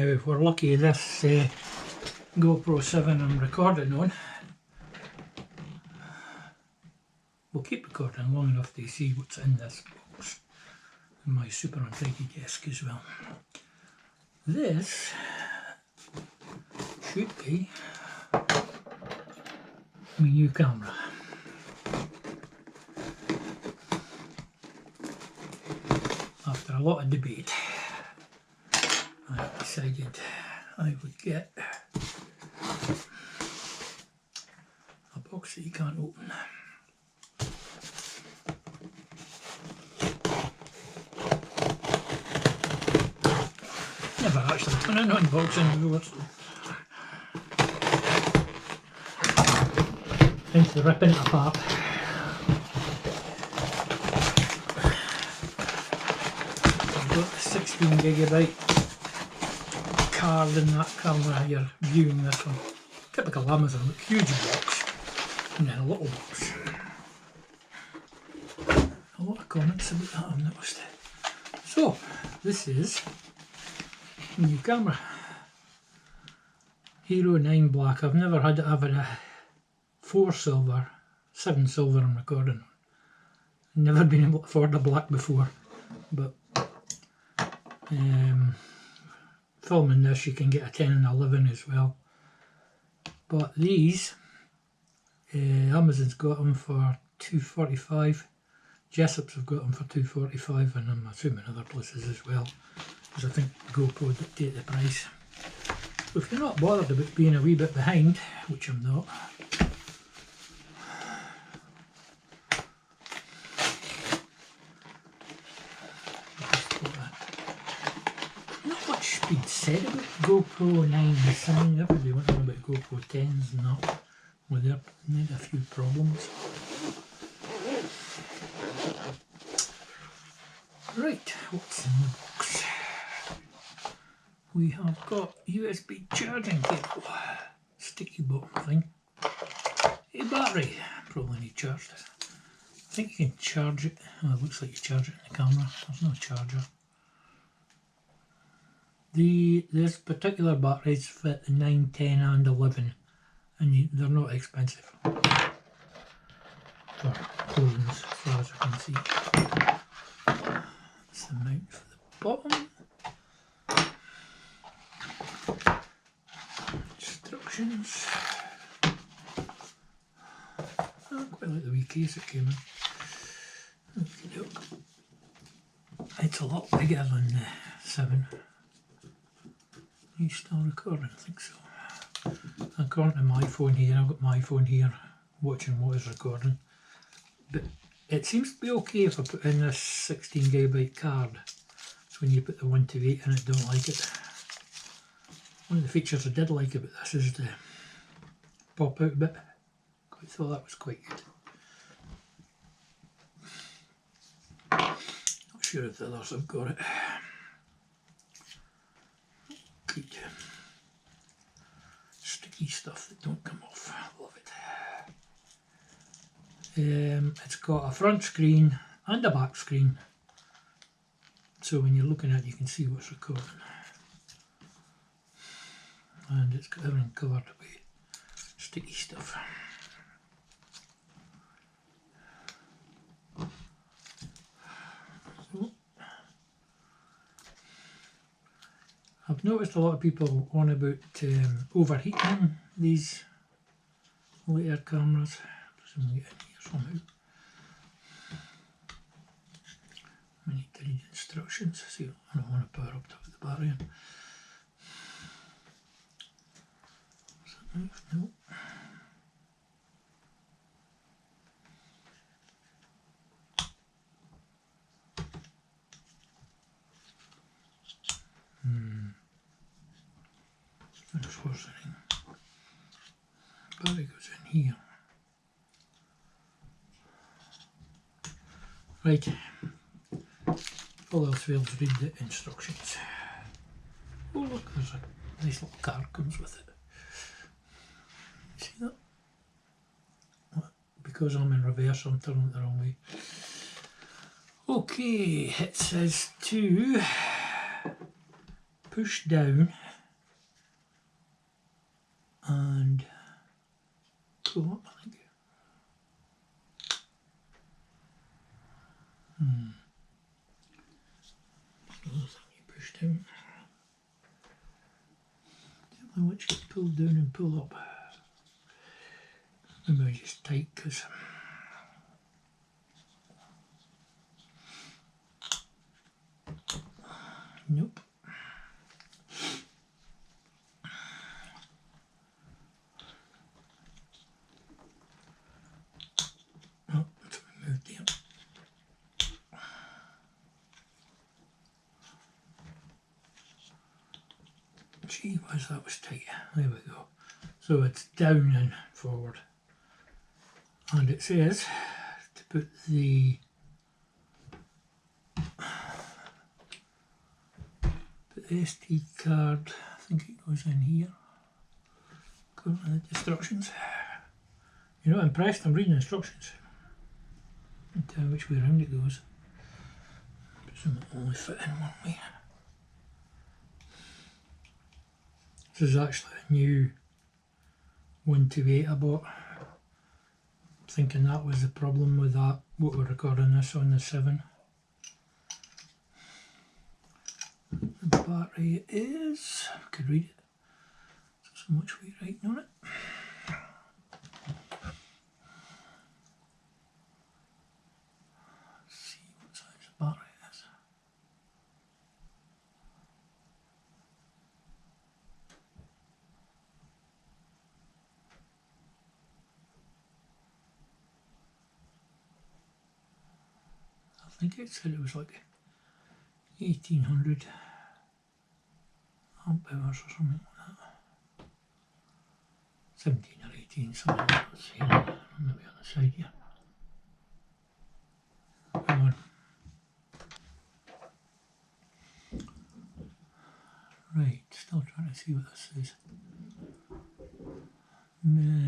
Now if we're lucky this GoPro 7 I'm recording on will keep recording long enough to see what's in this box and my super untidy desk as well. This should be my new camera. After a lot of debate I decided I would get a box that you can't open. Never actually done an unboxing before. Hence the ripping it apart. I've got a 16GB card in that camera you're viewing this one. Typical Amazon, huge box and then a little box. A lot of comments about that I've noticed. So, this is a new camera. Hero 9 black. I've never had it. I've had a 4 silver, 7 silver I'm recording. Never been able to afford a black before, but filming this you can get a 10 and 11 as well. But these, Amazon's got them for $2.45. Jessop's have got them for $2.45, and I'm assuming other places as well, because I think GoPro dictate the price. So if you're not bothered about being a wee bit behind, which I'm not, not much been said about GoPro 9s. I mean, everybody went on about GoPro 10s and that, where they had a few problems. Right, what's in the box? We have got USB charging cable, sticky bottom thing, a battery, probably need charged. I think you can charge it, oh, it looks like you charge it in the camera, there's no charger. This particular batteries fit the 9, 10 and 11 and they're not expensive for clothing as far as I can see. That's the mount for the bottom. Instructions. I quite like the wee case it came in. It's a lot bigger than the 7. Are you still recording? I think so. According to my phone here, I've got my phone here watching what is recording. But it seems to be okay if I put in this 16GB card. It's when you put the 128 in it, don't like it. One of the features I did like about this is the pop out bit. I thought that was quite good. Not sure if the others have got it. Good. Sticky stuff that don't come off. Love it. It's got a front screen and a back screen, so when you're looking at it you can see what's recording. And it's got everything covered with sticky stuff. So, I've noticed a lot of people on about overheating these later cameras. Get in here somehow. I need to read instructions. See, I don't want to power up to the battery. No. There's what's the thing. Battery goes in here. Right. All else fails, read the instructions. Oh look, there's a nice little card comes with it. See that? Because I'm in reverse, I'm turning it the wrong way. Okay, it says to push down and pull up, I think. You push down. I don't know which you pull down and pull up. Maybe I just tight because nope. Oh, it's removed there. Gee whiz, that was tight. There we go. So it's down and forward. And it says to put the SD card, I think it goes in here. Go to the instructions. You're not impressed? I'm reading instructions. And tell which way around it goes. Presume it only fit in one way. This is actually a new 128 I bought. Thinking that was the problem with that, what we're recording this on the 7. The battery is, I could read it, so much weight writing on it. Let's see what size the battery is. I think it said it was like 1800 amp hours or something like that. 17 or 18, something like that. Let's see, maybe on the side here. Come on. Right, still trying to see what this is.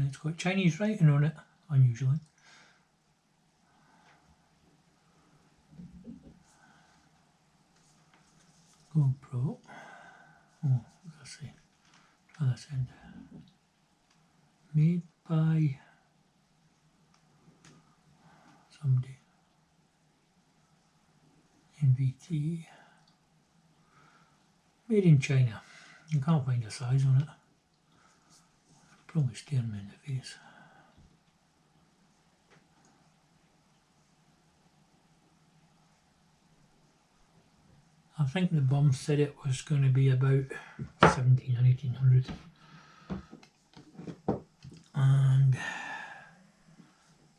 It's got Chinese writing on it, unusually. GoPro. Oh, let's see. Try this end. Made by somebody. NVT. Made in China. You can't find a size on it. Probably staring me in the face. I think the bum said it was going to be about 17 or 1800. And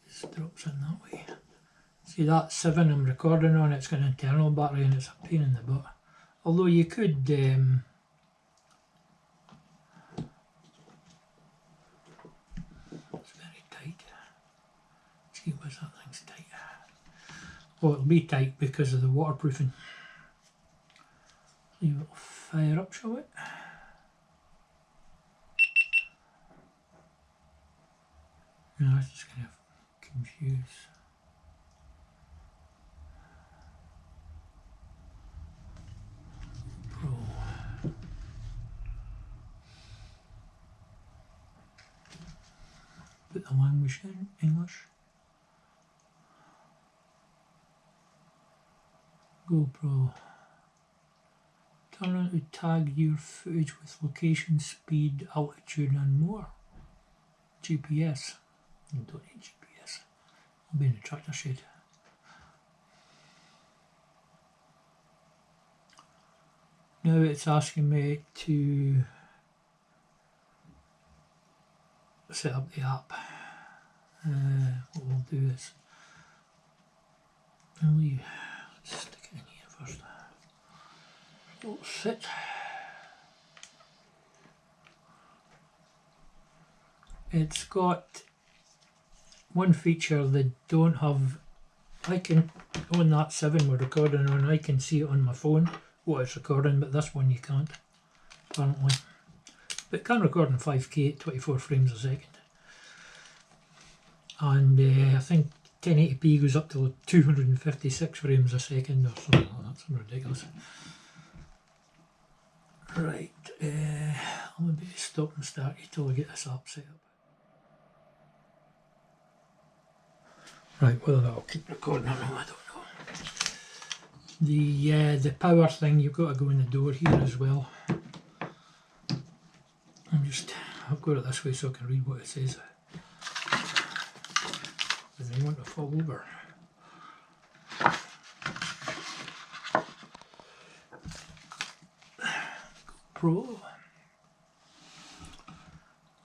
this drops in that way. See that 7 I'm recording on, it's got an internal battery and it's a pain in the butt. Although you could it's very tight. See what's that thing's tight. Well, it'll be tight because of the waterproofing. Leave it fire up, shall it? No, it's just kind of confused. Pro. Put the language in English. GoPro. Turn on to tag your footage with location, speed, altitude and more. GPS. I don't need GPS. I'll be in the tractor shed. Now it's asking me to set up the app. What we'll do is let's stick it in here first. We'll sit. It's got one feature they don't have. I can, on that 7 we're recording on, I can see it on my phone what it's recording, but this one you can't, apparently. But it can record in 5K at 24 frames a second. And I think 1080p goes up to 256 frames a second or something like that, something ridiculous. Right, I'll maybe stop and start you till I get this app set up. Right, whether that'll keep recording or not, I don't know. The power thing, you've got to go in the door here as well. I've got it this way so I can read what it says. And I want to fall over.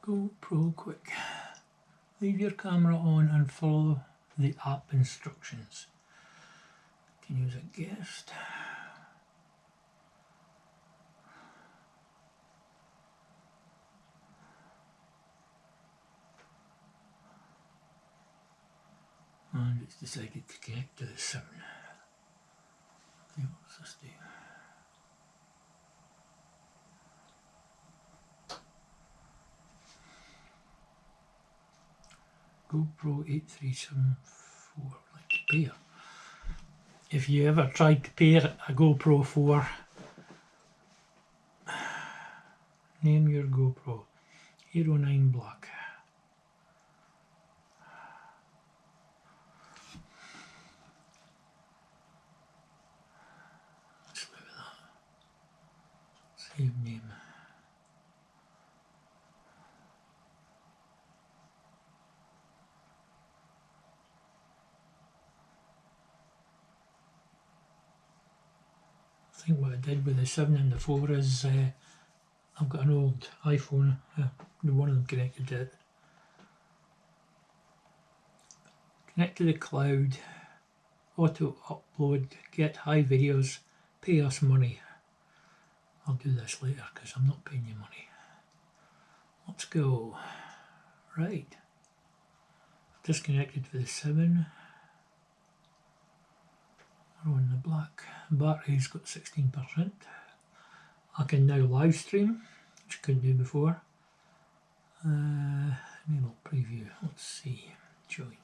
GoPro quick. Leave your camera on and follow the app instructions. You can use a guest. And it's decided to connect to the 7. What's this do? GoPro 8374, like to pair. If you ever tried to pair a GoPro 4, name your GoPro Hero 9 Black. Let's look at that. Save name. I think what I did with the 7 and the 4 is I've got an old iPhone, one of them connected to it. Connect to the cloud, auto upload, get high videos, pay us money. I'll do this later because I'm not paying you money. Let's go. Right. Disconnected for the 7. We're on the black. Battery's got 16%. I can now live stream, which I couldn't do before. Enable preview. Let's see. Join.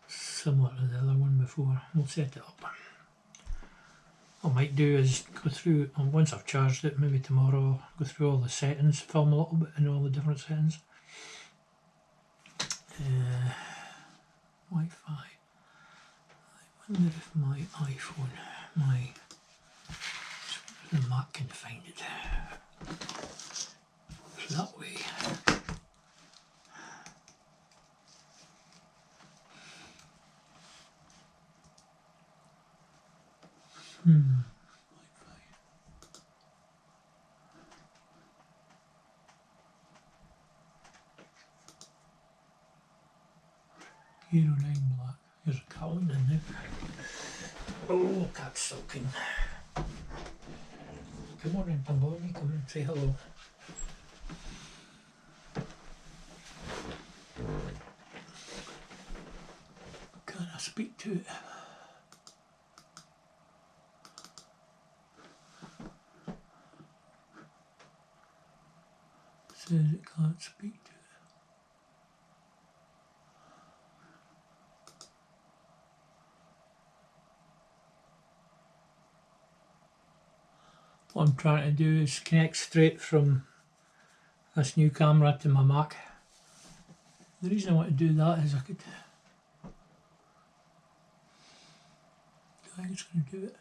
Similar to the other one before. We'll set it up. What I might do is go through, and once I've charged it, maybe tomorrow, go through all the settings, film a little bit in all the different settings. Wi-Fi. I wonder if my iPhone, the Mac can find it. It's that way. Wi-Fi. Hero 9 Black. There's a calendar in there. Oh, cat's sulking. Come on in, Tumboni, come and say hello. Can I speak to it? Says it can't speak to it. What I'm trying to do is connect straight from this new camera to my Mac. The reason I want to do that is I think it's going to do it.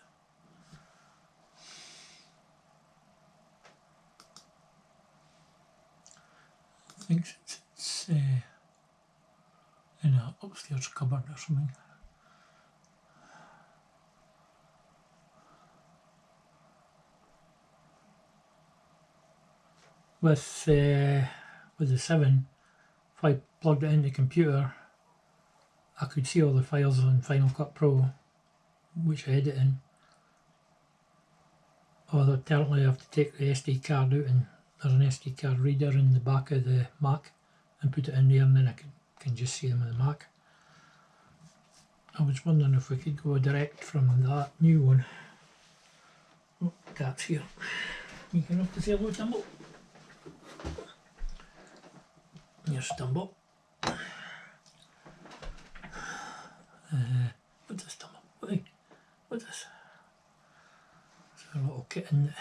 I think it's in an upstairs cupboard or something. With the 7, if I plugged it in the computer, I could see all the files on Final Cut Pro, which I edit in. Or alternatively, I have to take the SD card out, and there's an SD card reader in the back of the Mac, and put it in there, and then I can just see them on the Mac. I was wondering if we could go direct from that new one. Oh, cat's here. You can have to say hello, Tumble. Here's Tumble. What's this, Tumble? What's this? It's a little kitten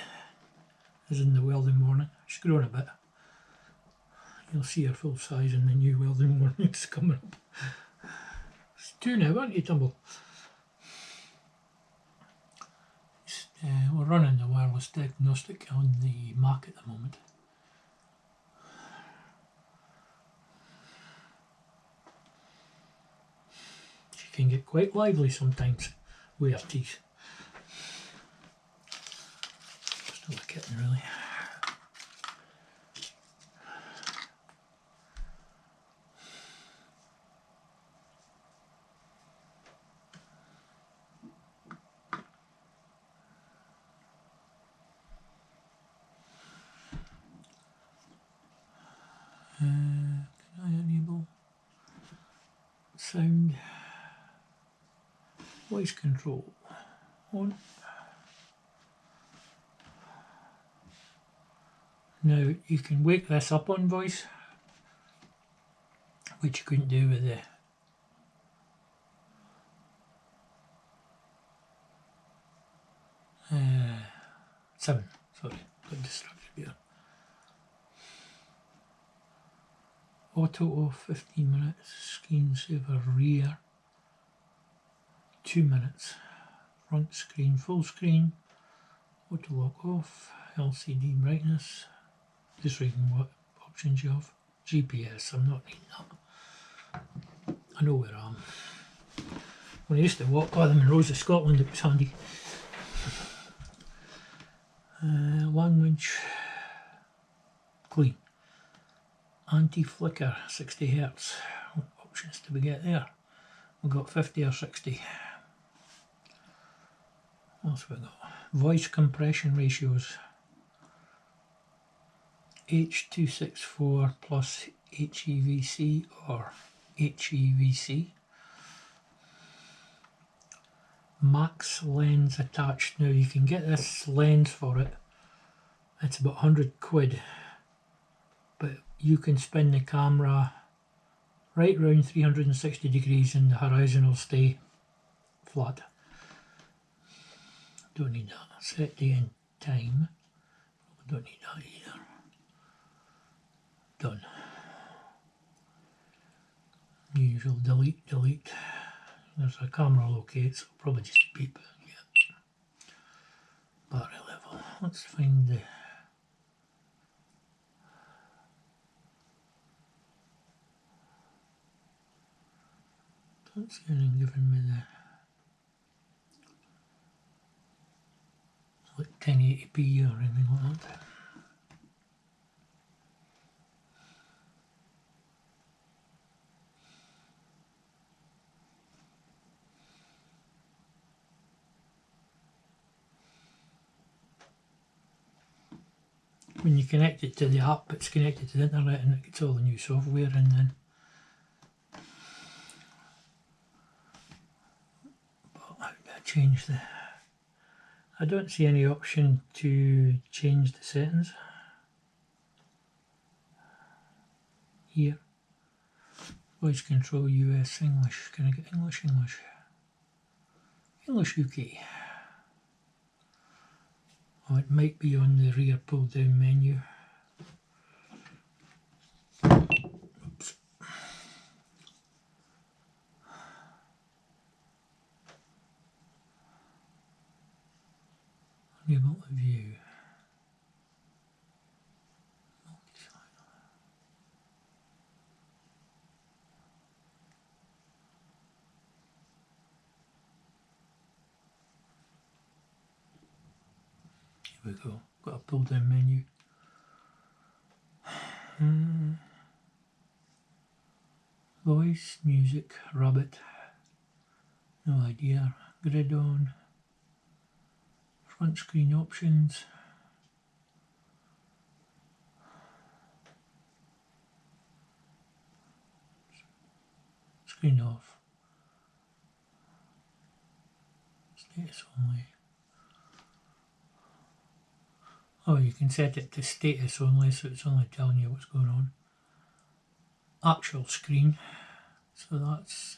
is in the welding warning. She's grown a bit. You'll see her full size in the new welding warnings coming up. It's 2 now, aren't you, Tumble? We're running the wireless diagnostic on the Mac at the moment. She can get quite lively sometimes with her teeth. Still a kitten, really. Can I enable sound, voice control on? Now you can wake this up on voice, which you couldn't do with the seven. Sorry, got distracted here. Auto off 15 minutes, screensaver rear 2 minutes, front screen full screen, auto lock off, LCD brightness, just reading what options you have. GPS, I'm not needing that. I know where I am. When I used to walk by the Monroes of Scotland, it was handy. Language, clean. Anti-flicker, 60 Hz. What options do we get there? We've got 50 or 60. What else have we got? Voice compression ratios. H.264 plus HEVC or HEVC. Max lens attached. Now you can get this lens for it. It's about 100 quid. But you can spin the camera right round 360 degrees and the horizon will stay flat. Don't need that. Set day and time. Don't need that either. Done. Usual delete, delete. There's a camera locate, so I'll probably just beep. Yeah. Battery level. Let's find the don't see anything giving me the like 1080p or anything like that. When you connect it to the app, it's connected to the internet and it gets all the new software in then. But how do I change the... I don't see any option to change the settings. Here. Voice control US English. Can I get English? English. English UK. Oh, it might be on the rear pull down menu. Oops. Enable the view. Here we go. Got a pull down menu. Voice, music, rabbit. No idea. Grid on. Front screen options. Screen off. Status only. Oh, you can set it to status only, so it's only telling you what's going on. Actual screen. So that's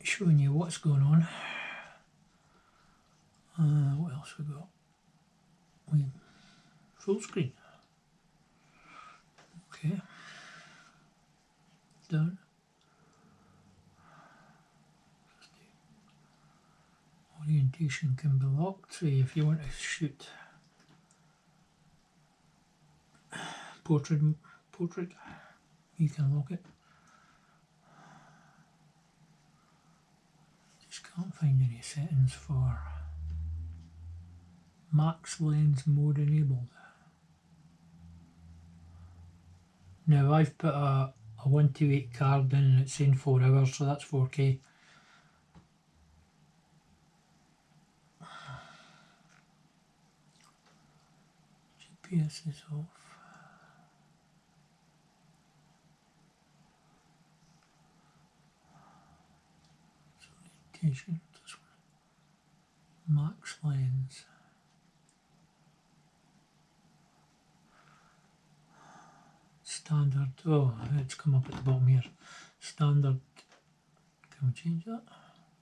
showing you what's going on. What else we got? Full screen. Okay. Done. Orientation can be locked. So if you want to shoot portrait, you can lock it. Just can't find any settings for max lens mode enabled. Now I've put a 128 card in and it's saying 4 hours, so that's 4K. GPS is off. Orientation, this one. Max lens. Standard, oh, it's come up at the bottom here. Standard, can we change that?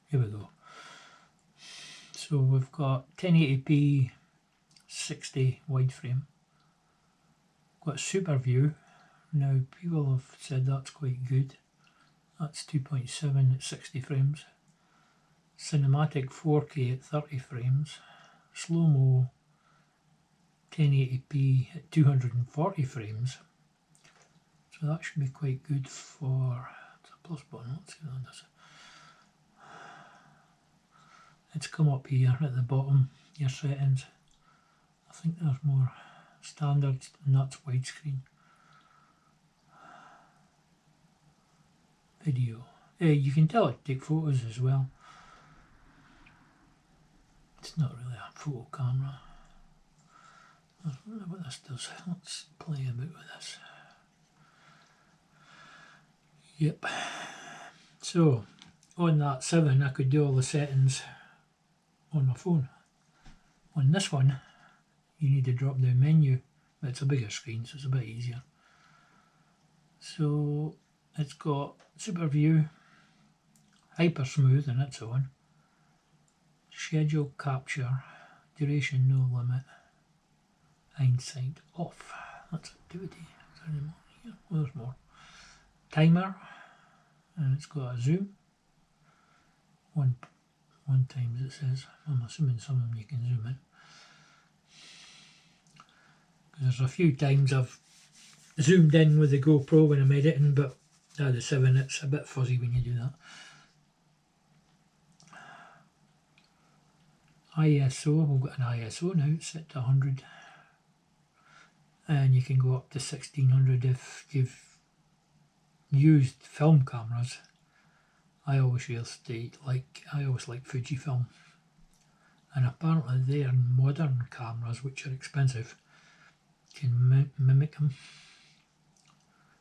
Here we go. So we've got 1080p 60 wide frame. Got super view. Now people have said that's quite good. That's 2.7 at 60 frames. Cinematic 4K at 30 frames. Slow-mo 1080p at 240 frames. So that should be quite good for, it's a plus button, let's see what that does. It's come up here at the bottom, your settings. I think there's more standard and that's widescreen. Video. You can tell it to take photos as well. It's not really a photo camera. I don't know what this does. Let's play a bit with this. Yep. So on that 7 I could do all the settings on my phone. On this one you need a drop down menu, but it's a bigger screen so it's a bit easier. So it's got super view, hyper smooth and it's on, schedule capture, duration no limit, hindsight off. That's activity. Is there any more here? Well, there's more. Timer, and it's got a zoom. One times it says. I'm assuming some of them you can zoom in. There's a few times I've zoomed in with the GoPro when I'm editing, but the 7 it's a bit fuzzy when you do that. ISO, we've got an ISO now, it's set to 100. And you can go up to 1600 if you've used film cameras. I always like Fujifilm, and apparently their modern cameras, which are expensive, can mimic them.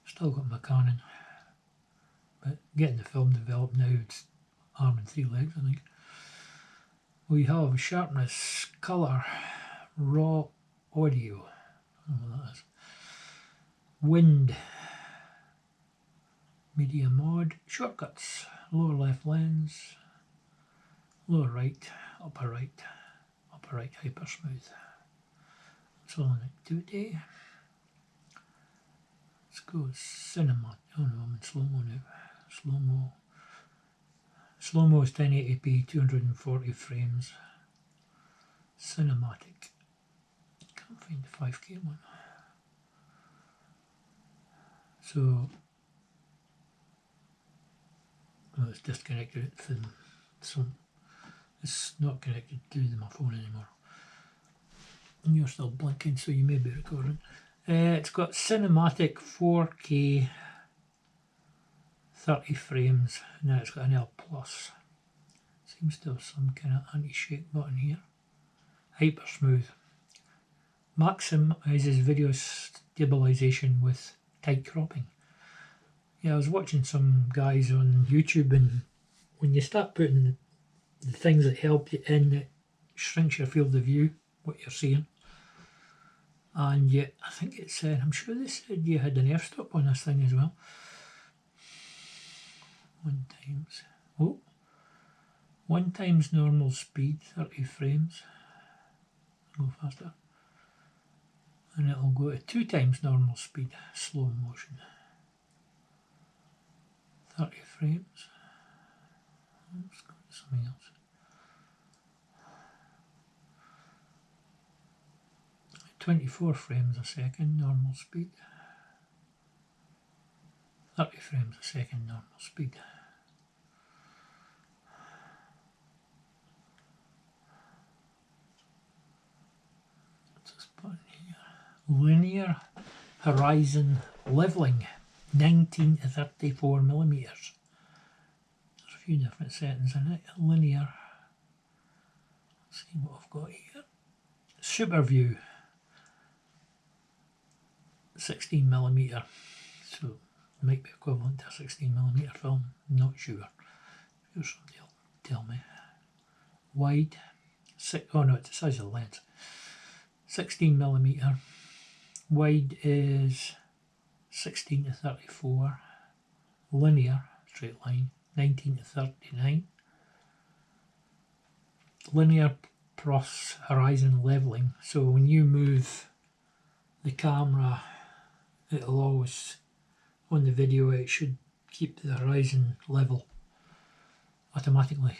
Still got my Canon, but getting the film developed now, it's arm and 3 legs I think. We have sharpness, colour, raw audio, I don't know what that is, wind, media mod, shortcuts, lower left lens, lower right, upper right hyper smooth. It's all in activity. Let's go cinema. Oh no, I'm in slow-mo now. Slow-mo is 1080p, 240 frames. Cinematic. Can't find the 5K one. So it's disconnected from some. It's not connected to my phone anymore. And you're still blinking, so you may be recording. It's got cinematic 4K 30 frames. Now it's got an L+. Seems to have some kind of anti-shake button here. Hyper smooth. Maximizes video stabilization with tight cropping. Yeah, I was watching some guys on YouTube, and when you start putting the things that help you in, it shrinks your field of view, what you're seeing. And yet, I think it said, I'm sure they said you had an f-stop on this thing as well. 1 times. Oh, 1 times normal speed, 30 frames. Go faster. And it'll go to 2 times normal speed, slow motion. 30 frames. Let's go to something else. 24 frames a second, normal speed. 30 frames a second, normal speed. What's this button here? Linear horizon leveling, 19 to 34 millimeters. There's a few different settings in it. Linear. Let's see what I've got here. Super view, 16 millimeter. So it might be equivalent to a 16 millimeter film. Not sure. Sure somebody will tell me. Wide. Oh no, it's the size of the lens. 16 millimeter. Wide is 16 to 34. Linear, straight line, 19 to 39. Linear plus horizon leveling. So when you move the camera, it'll always, on the video, it should keep the horizon level automatically.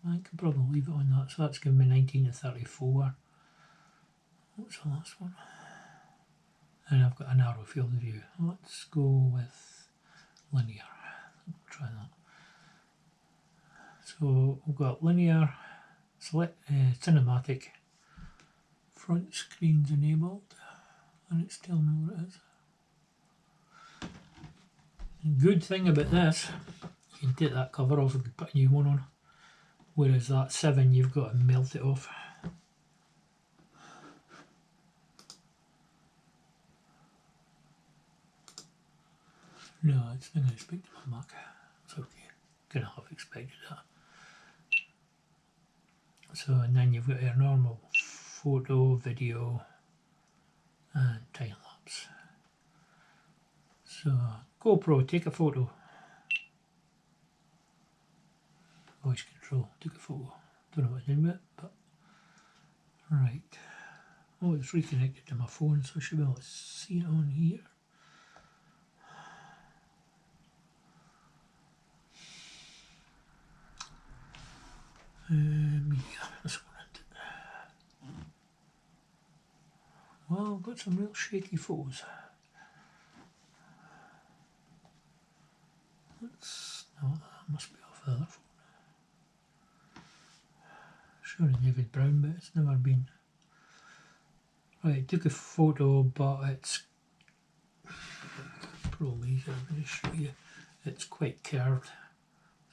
I can probably leave it on that. So that's giving me 19 to 34. What's the last one? And I've got a narrow field of view. Let's go with linear. I'll try that. So we've got linear, select cinematic, front screen's enabled, and it's telling me what it is. The good thing about this, you can take that cover off and put a new one on, whereas that 7 you've got to melt it off. No, it's not going to speak to my Mac. It's okay. Kind of half expected that. So, and then you've got your normal photo, video, and time lapse. So, GoPro, take a photo. Voice control, took a photo. Don't know what I did with it, but right. Oh, it's reconnected to my phone, so I should be able to see it on here. Media, this one. Well, I've got some real shaky photos. No, that must be off the other phone. Sure, David Brown, but it's never been. Right, took a photo, but it's probably easier to show you. It's quite curved,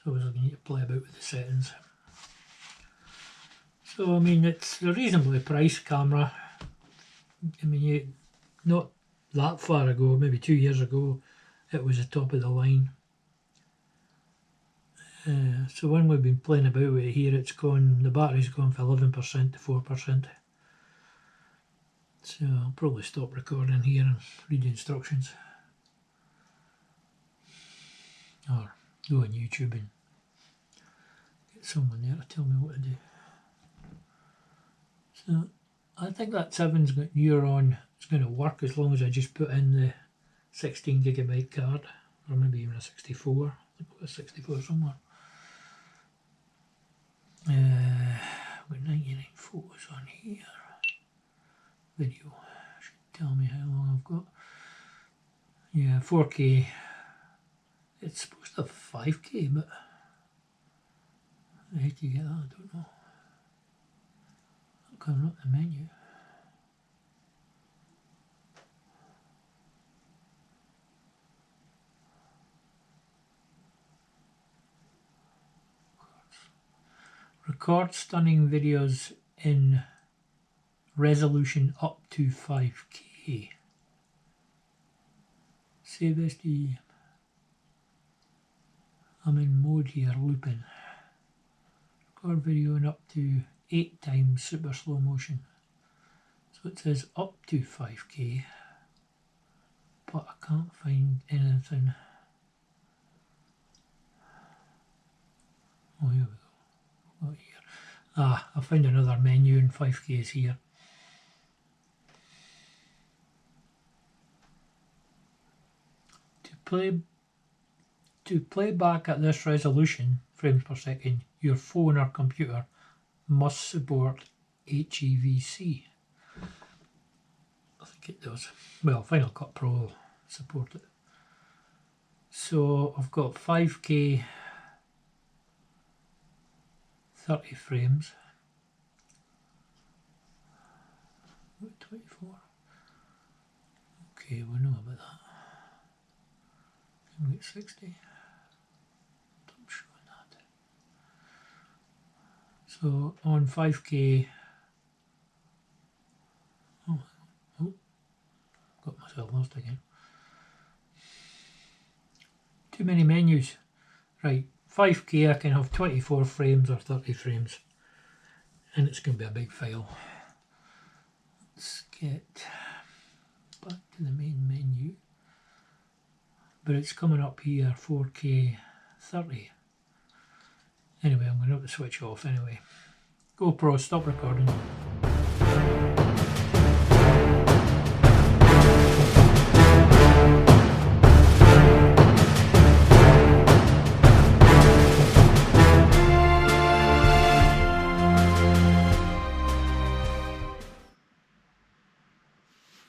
so I was going to play about with the settings. So I mean, it's a reasonably priced camera. I mean, not that far ago, maybe 2 years ago, it was the top of the line. So when we've been playing about with it here, it's gone, the battery's gone from 11% to 4%. So I'll probably stop recording here and read the instructions. Or go on YouTube and get someone there to tell me what to do. So I think that 7's got neuron. It's going to work as long as I just put in the 16 gigabyte card, or maybe even a 64. I think I've got a 64 somewhere. I've got 99 photos on here. Video should tell me how long I've got. Yeah, 4K. It's supposed to have 5K, but how the heck do you get that? I don't know. Not coming up the menu. Record stunning videos in resolution up to 5K. Save SD. I'm in mode here, looping. Record video in up to 8 times super slow motion. So it says up to 5K, but I can't find anything. Oh, here we go. Ah, I found another menu in 5Ks here. To play back at this resolution, frames per second, your phone or computer must support HEVC. I think it does. Well, Final Cut Pro will support it. So I've got 5K 30 frames. 24. Okay, we know about that. Can we get 60? I'm showing that. So on 5K, oh, got myself lost again. Too many menus. Right, 5K I can have 24 frames or 30 frames, and it's going to be a big file. Let's get back to the main menu, but it's coming up here 4K 30. Anyway, I'm going to have to switch off anyway. GoPro, stop recording.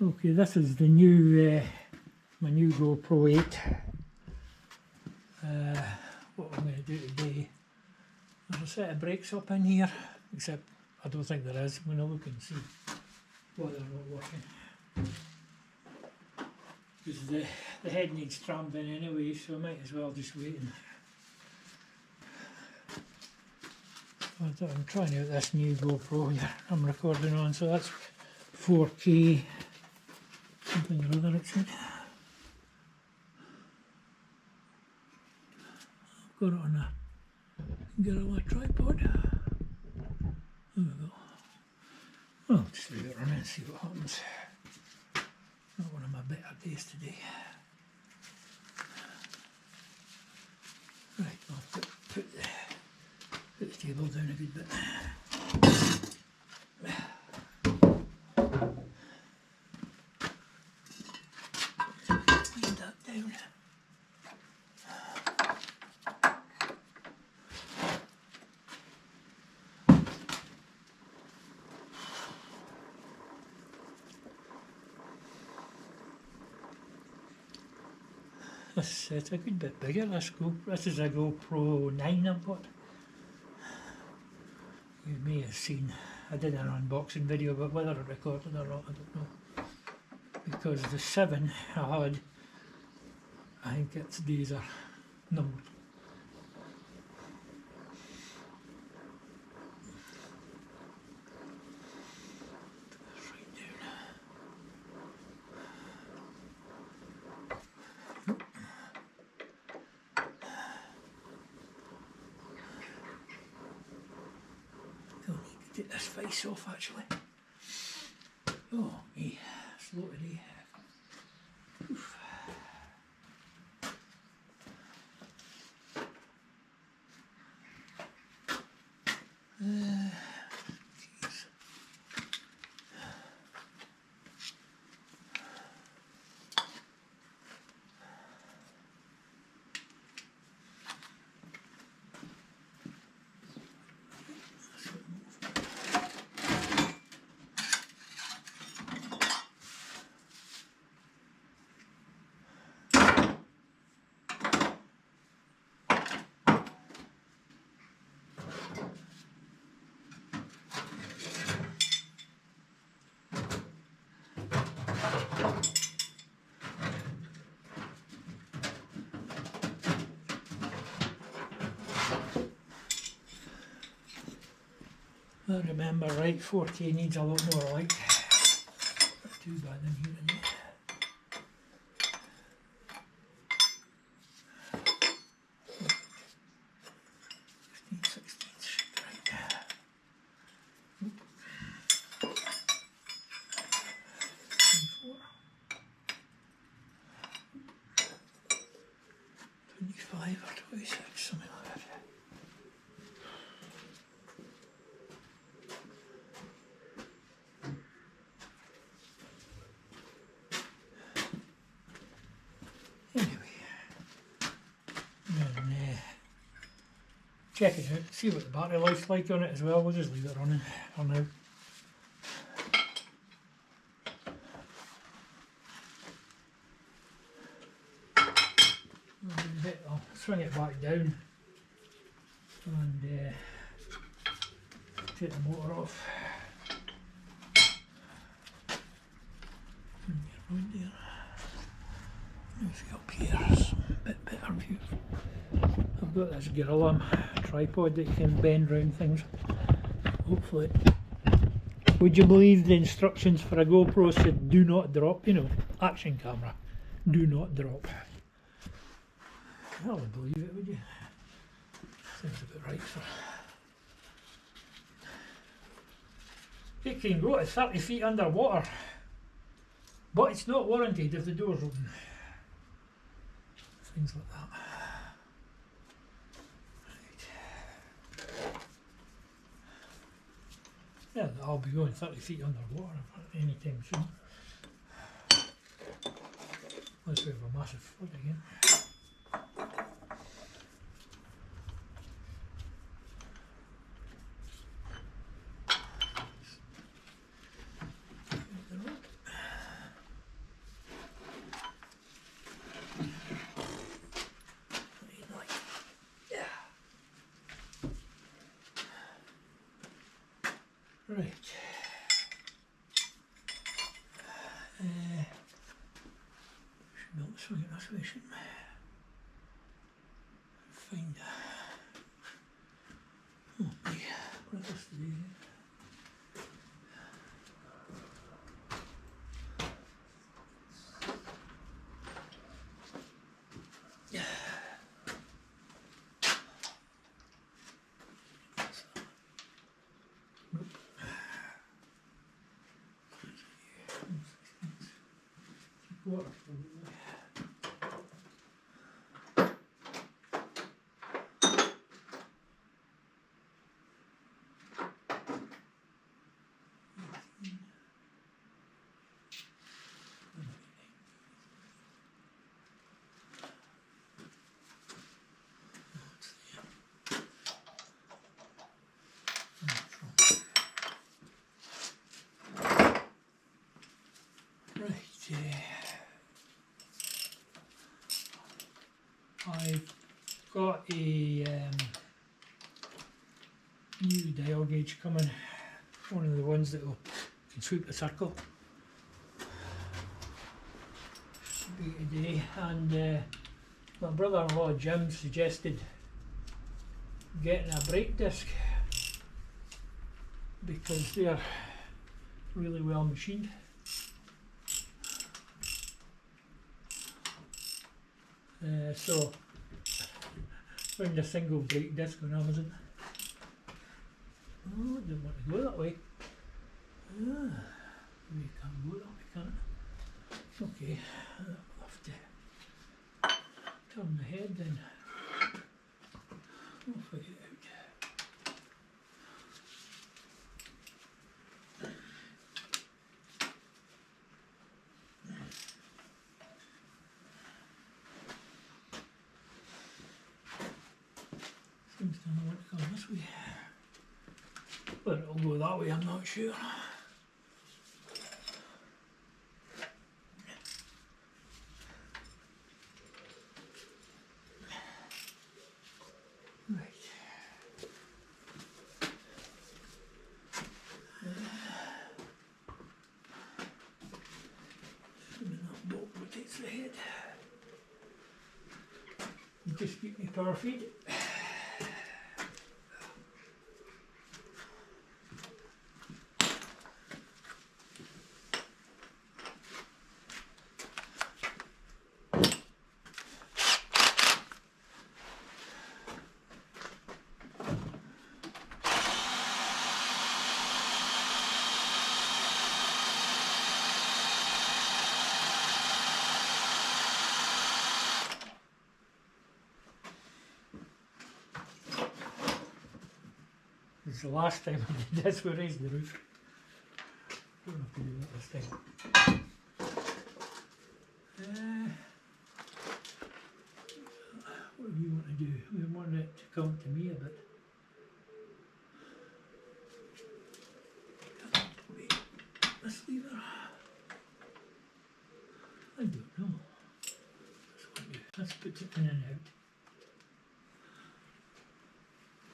Okay, this is the new, my new GoPro 8. What I'm going to do today, there's a set of brakes up in here, except I don't think there is. I'm going to look and see why they're not working. Because the head needs trammed in anyway, so I might as well just wait. I'm trying out this new GoPro here I'm recording on, so that's 4K something or other it said. I've got it on a gorilla tripod. There we go. Well, just leave it running and see what happens. Not one of my better days today. Right, I'll put the table down a good bit. Wind that down. This set's a good bit bigger. This is a GoPro 9 I've got. You may have seen, I did an unboxing video, but whether it recorded or not, I don't know. Because the 7 I had, I think these are numbered. Take this face off actually. Oh me, slow today. Oof. I remember right, 4K needs a lot more light. Not too bad in here and there. Or 26, something like that. check it out, see what the battery life's like on it as well. We'll just leave it running for now. I'll swing it back down and take the motor off. And get around there. Maybe up here, some bit better view. I've got this gorilla tripod that you can bend round things. Hopefully. Would you believe the instructions for a GoPro said do not drop? You know, action camera, do not drop. I wouldn't believe it, would you? Seems about right for. It can go to 30 feet underwater, but it's not warranted if the door's open. Things like that. Right. Yeah, I'll be going 30 feet underwater anytime soon. Unless we have a massive flood again. Right. Should be able to swing it this way, shouldn't we? Find oh my, what else to do here? Water. I've got a new dial gauge coming, one of the ones that can sweep the circle. Should be today, and my brother-in-law Jim suggested getting a brake disc because they're really well machined. So found a single brake disc on Amazon. Oh, didn't want to go that way. Ah, we can't go that way, can it? Okay, I'll have to turn the head then. We'll figure it out. Seems to want to come this way. But it'll go that way, I'm not sure. Right. Assuming that bolt rotates the head. You just keep me power feed. It's the last time I did this, we raised the roof. Don't have to do that this time. What do we want to do? We want it to come to me a bit. this lever? I don't know. Let's put it in and out.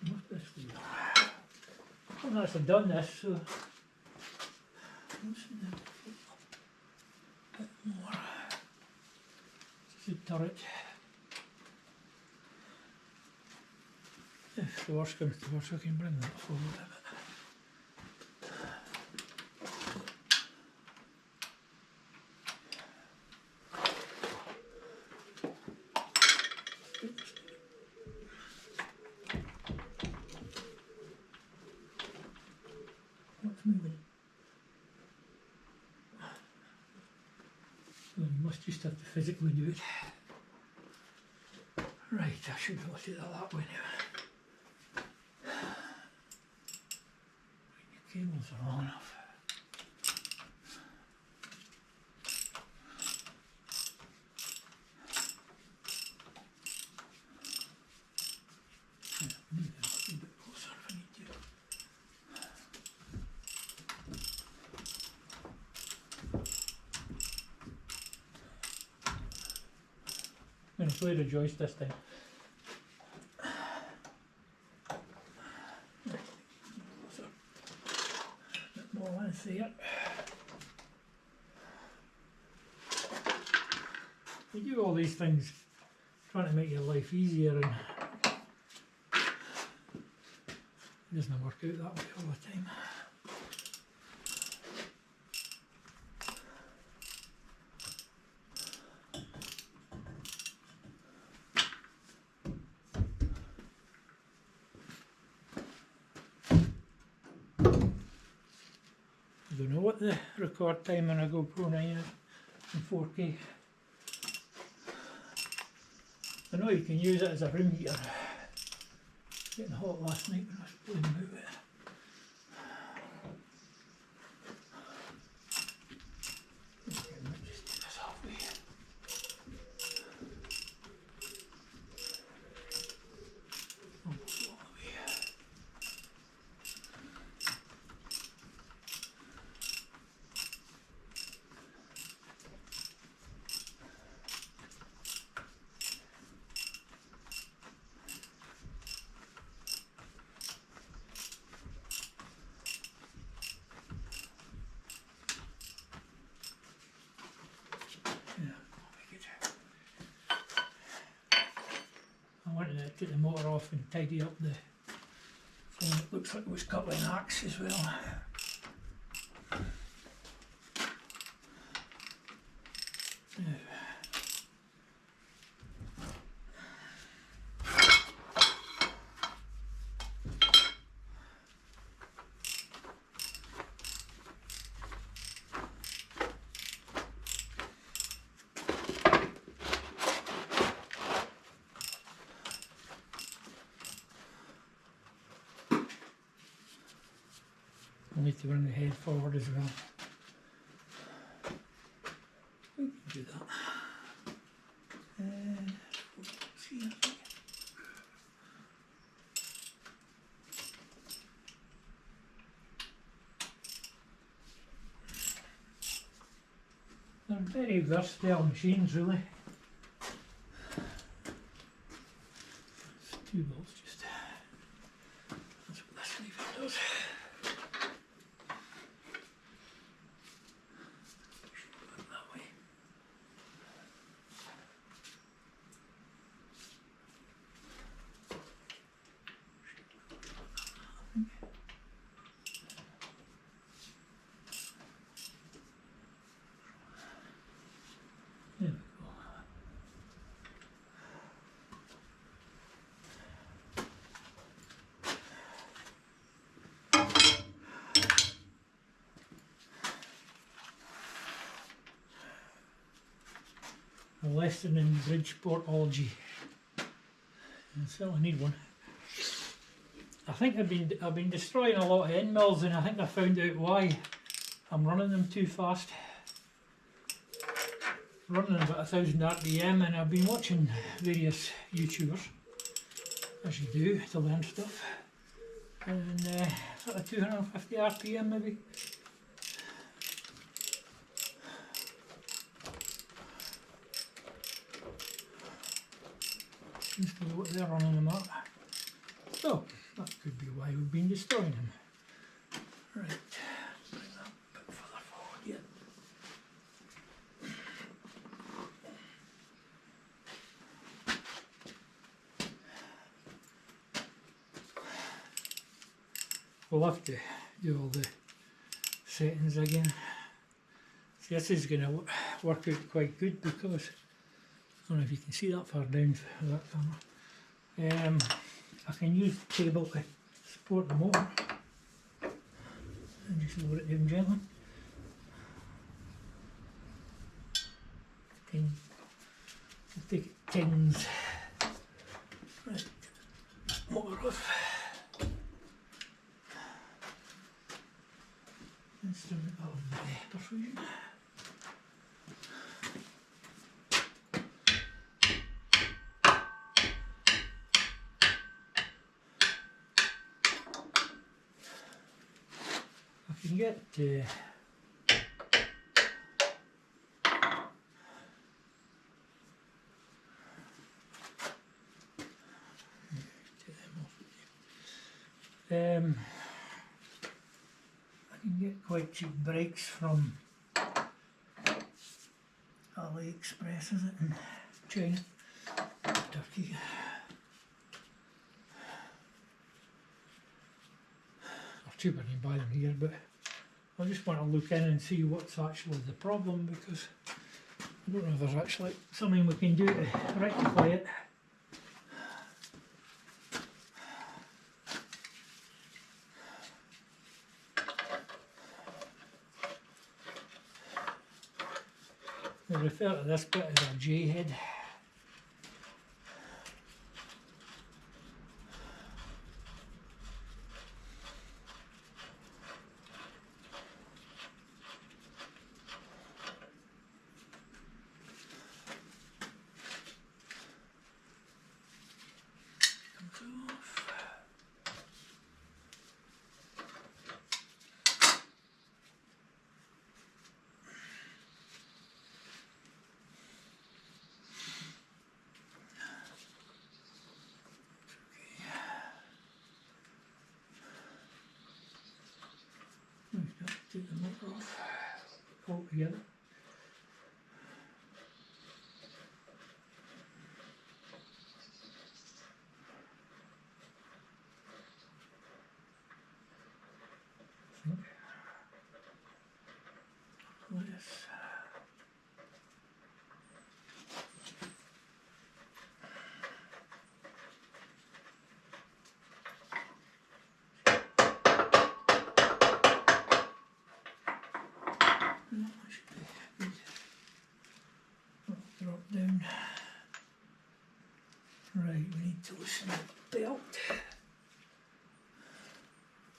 What's this lever? I've not actually done this, so what's in it? A bit more. This is the turret. If the worst comes to worst, I can bring that forward a bit. What's moving? Well, you must just have to physically do it. Right, I should be able to do that way now. The cables are long enough. Yeah, move it a little bit closer if I need to. I'm going to play the joist this time. More length there. You do all these things trying to make your life easier, and it doesn't work out that way all the time. I don't know what the record time on a GoPro 9 is in 4K. I know you can use it as a room heater. Getting hot last night when I was playing about with it. Okay, I might just do this halfway. Almost all the way. I wanted to get the motor off and tidy up the thing that looks like it was cut with an axe as well. I need to bring the head forward as well. We can do that. See, I think. They're very versatile machines, really. It's 2 bolts just. That's what this lever does. That way. There we go. A lesson in Bridgeport-ology. I certainly need one. I think I've been destroying a lot of end mills, and I think I found out why. I'm running them too fast. Running about 1000 RPM, and I've been watching various YouTubers, as you do, to learn stuff. And sort of 250 RPM maybe. what they're running them at. So that could be why we've been destroying them. Right, bring that a bit further forward yet. We'll have to do all the settings again. See, this is going to work out quite good because I don't know if you can see that far down with that camera. I can use the table to support the motor and just lower it down gently. I'll take it tins. Right, motor off. Instrument of perfusion. I can get I can get quite cheap brakes from AliExpress, is it, in China, Turkey. Or cheaper than you buy them here, but I just want to look in and see what's actually the problem, because I don't know if there's actually something we can do to rectify it. I refer to this bit as a J-head. Take the motor off altogether. This. Drop down. Right, we need to loosen the belt.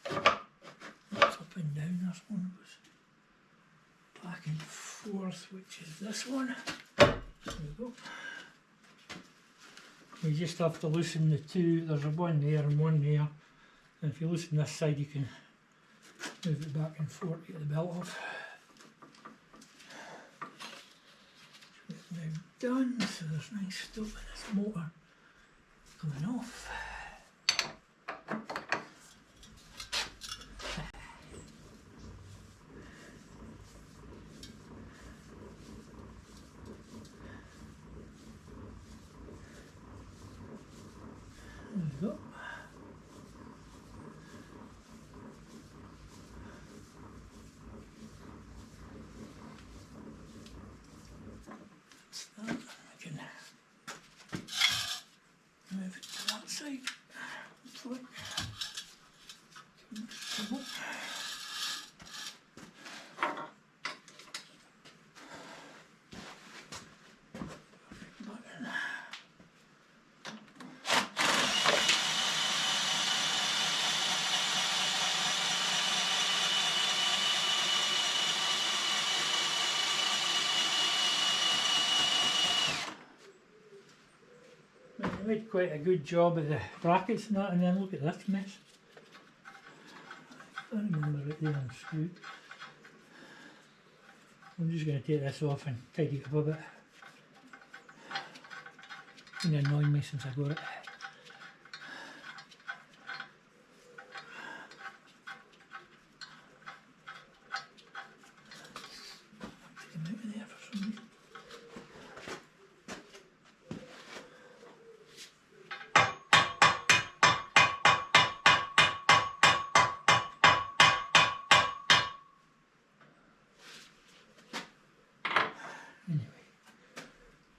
That's up and down, this one goes back and forth, which is this one. There we go. We just have to loosen the two, there's a one there and one there. And if you loosen this side you can move it back and forth to get the belt off. Now done, so there's nice stuff in this motor coming off. There we go. I can move it to that side, hopefully. I made quite a good job of the brackets and that, and then look at this mess. I remember it there unscrewed. I'm just going to take this off and tidy it up a bit. It's been annoying me since I got it.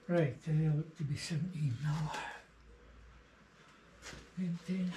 Right, they look to be 17 now. 18.